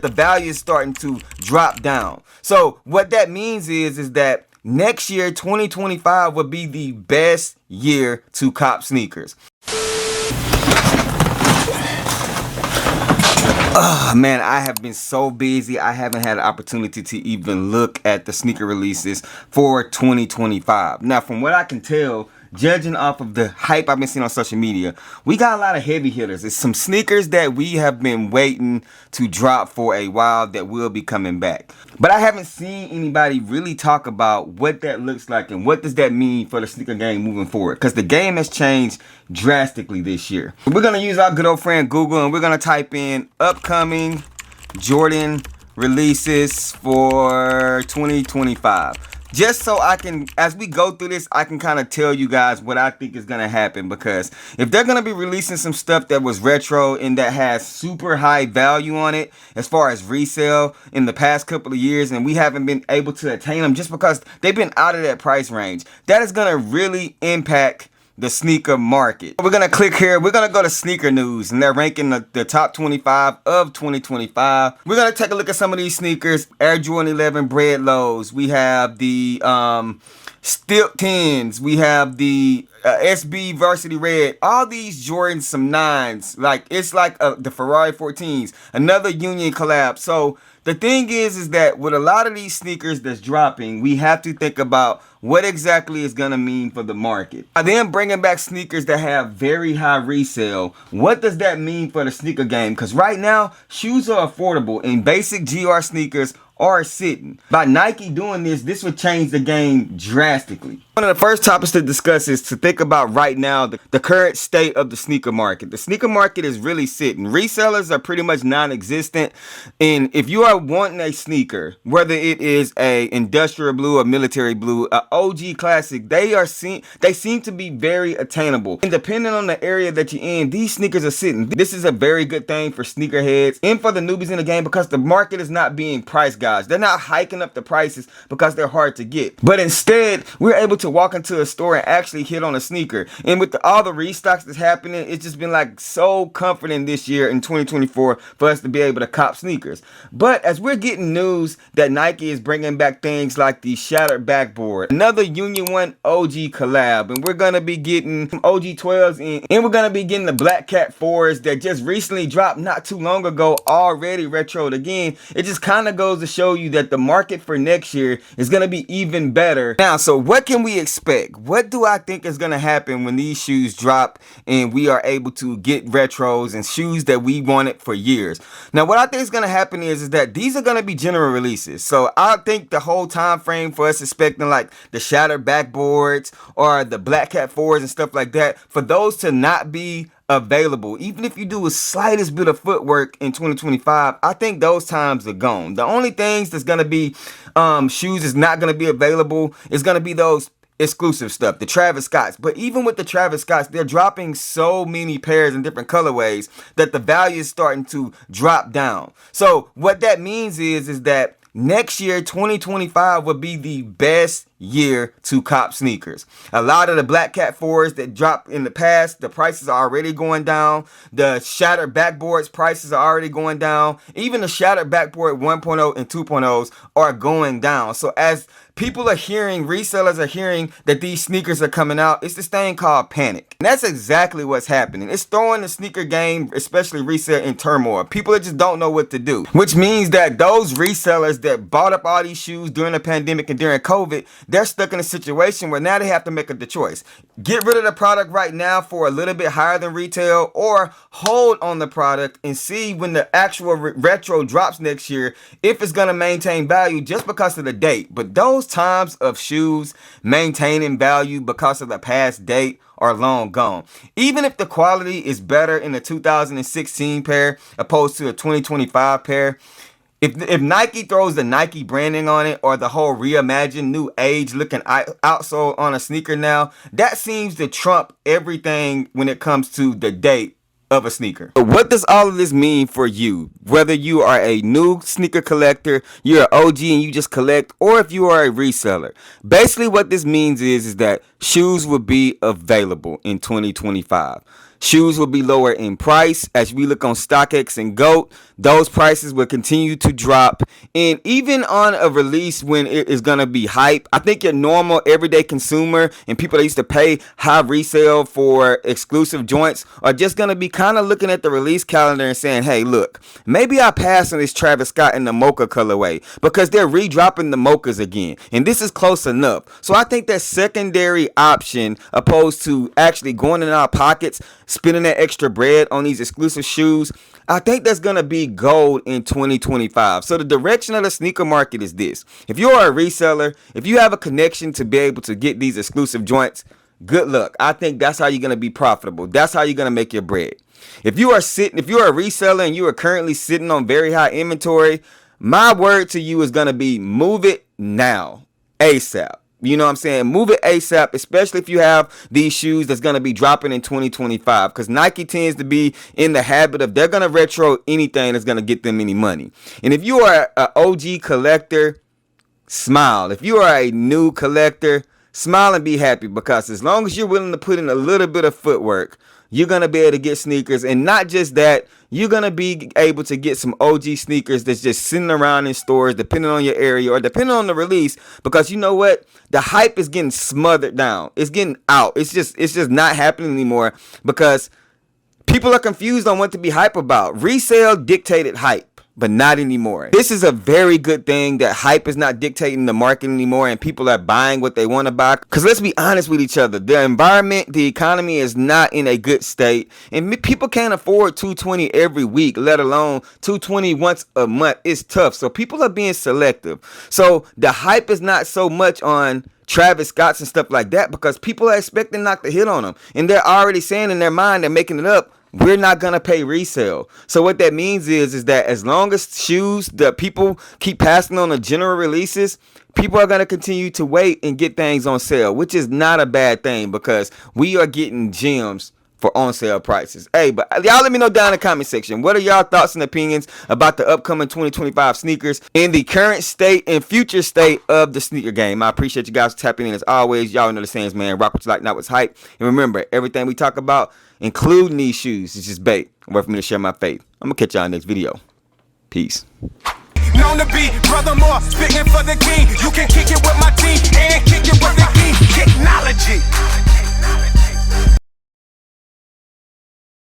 The value is starting to drop down. So what that means is that next year, 2025, will be the best year to cop sneakers. Man, I have been so busy. I haven't had an opportunity to even look at the sneaker releases for 2025. Now, from what I can tell, judging off of the hype I've been seeing on social media, we got a lot of heavy hitters. It's some sneakers that we have been waiting to drop for a while that will be coming back. But I haven't seen anybody really talk about what that looks like and what does that mean for the sneaker game moving forward. Because the game has changed drastically this year. We're going to use our good old friend Google and we're going to type in upcoming Jordan releases for 2025. Just so I can, as we go through this, I can kind of tell you guys what I think is going to happen. Because if they're going to be releasing some stuff that was retro and that has super high value on it as far as resale in the past couple of years, and we haven't been able to attain them just because they've been out of that price range, that is going to really impact the sneaker market. We're going to click here. We're going to go to sneaker news and they're ranking the top 25 of 2025. We're going to take a look at some of these sneakers. Air Jordan 11 Bread Lows. We have the Stilt 10s. We have the SB Varsity Red. All these Jordans, some 9s. Like, it's like the Ferrari 14s. Another Union collab. So the thing is that with a lot of these sneakers that's dropping, we have to think about what exactly is going to mean for the market. Then bringing back sneakers that have very high resale, what does that mean for the sneaker game? Because right now, shoes are affordable and basic GR sneakers are sitting. By Nike doing this, this would change the game drastically. One of the first topics to discuss is to think about right now the current state of the sneaker market. The sneaker market is really sitting. Resellers are pretty much non-existent. And if you are wanting a sneaker, whether it is a industrial blue or military blue, a OG classic, they seem to be very attainable. And depending on the area that you're in, these sneakers are sitting. This is a very good thing for sneakerheads and for the newbies in the game because the market is not being priced, guys. They're not hiking up the prices because they're hard to get. But instead, we're able to walk into a store and actually hit on a sneaker. And with all the restocks that's happening, it's just been like so comforting this year in 2024 for us to be able to cop sneakers. But as we're getting news that Nike is bringing back things like the shattered backboard, another Union 1 OG collab, and we're going to be getting some OG 12s in, and we're going to be getting the Black Cat 4s that just recently dropped not too long ago, already retroed again. It just kind of goes to show you that the market for next year is going to be even better. Now, so what can we expect? What do I think is going to happen when these shoes drop and we are able to get retros and shoes that we wanted for years? Now, what I think is going to happen is that these are going to be general releases. So I think the whole time frame for us expecting like the shattered backboards or the Black Cat 4s and stuff like that, for those to not be available, even if you do a slightest bit of footwork in 2025, I think those times are gone. The only things that's going to be shoes is not going to be available is going to be those exclusive stuff, the Travis Scotts. But even with the Travis Scotts, they're dropping so many pairs in different colorways that the value is starting to drop down. So what that means is that next year, 2025, will be the best year to cop sneakers. A lot of the Black Cat 4s that dropped in the past, the prices are already going down. The shattered backboards prices are already going down. Even the shattered backboard 1.0 and 2.0s are going down. So as people are hearing, resellers are hearing that these sneakers are coming out, it's this thing called panic. And that's exactly what's happening. It's throwing the sneaker game, especially resale, in turmoil. People just don't know what to do. Which means that those resellers that bought up all these shoes during the pandemic and during COVID, they're stuck in a situation where now they have to make a choice. Get rid of the product right now for a little bit higher than retail, or hold on the product and see when the actual retro drops next year if it's going to maintain value just because of the date. But those times of shoes maintaining value because of the past date are long gone. Even if the quality is better in the 2016 pair opposed to a 2025 pair, if Nike throws the Nike branding on it or the whole reimagined new age looking outsole on a sneaker now, that seems to trump everything when it comes to the date of a sneaker. But what does all of this mean for you? Whether you are a new sneaker collector, you're an OG and you just collect, or if you are a reseller. Basically what this means is that shoes will be available in 2025. Shoes will be lower in price. As we look on StockX and GOAT, those prices will continue to drop. And even on a release when it is going to be hype, I think your normal everyday consumer and people that used to pay high resale for exclusive joints are just going to be kind of looking at the release calendar and saying, hey, look, maybe I pass on this Travis Scott in the mocha colorway because they're redropping the mochas again. And this is close enough. So I think that secondary option, opposed to actually going in our pockets, spending that extra bread on these exclusive shoes, I think that's going to be gold in 2025. So the direction of the sneaker market is this. If you're a reseller, if you have a connection to be able to get these exclusive joints, good luck. I think that's how you're going to be profitable. That's how you're going to make your bread. If you're a reseller and you are currently sitting on very high inventory, my word to you is going to be move it now, ASAP. You know what I'm saying? Move it ASAP, especially if you have these shoes that's going to be dropping in 2025, because Nike tends to be in the habit of they're going to retro anything that's going to get them any money. And if you are an OG collector, smile. If you are a new collector, smile and be happy, because as long as you're willing to put in a little bit of footwork, you're going to be able to get sneakers. And not just that, you're going to be able to get some OG sneakers that's just sitting around in stores, depending on your area or depending on the release. Because you know what? The hype is getting smothered down. It's getting out. It's just not happening anymore because people are confused on what to be hype about. Resale dictated hype, but not anymore. This is a very good thing that hype is not dictating the market anymore and people are buying what they want to buy. Because let's be honest with each other. The environment, the economy is not in a good state. And people can't afford $220 every week, let alone $220 once a month. It's tough. So people are being selective. So the hype is not so much on Travis Scott's and stuff like that because people are expecting not to hit on them. And they're already saying in their mind, they're making it up, we're not going to pay resale. So what that means is that as long as shoes that people keep passing on the general releases, people are going to continue to wait and get things on sale, which is not a bad thing because we are getting gems for on sale prices. Hey, but y'all let me know down in the comment section. What are y'all thoughts and opinions about the upcoming 2025 sneakers in the current state and future state of the sneaker game? I appreciate you guys tapping in as always. Y'all know the sayings, man. Rock what you like, not what's hype. And remember, everything we talk about, including these shoes, is just bait. Wait for me to share my faith. I'm going to catch y'all in the next video. Peace. Known to be brother more, spitting for the king. You can kick it with my team and kick it with the king. Technology.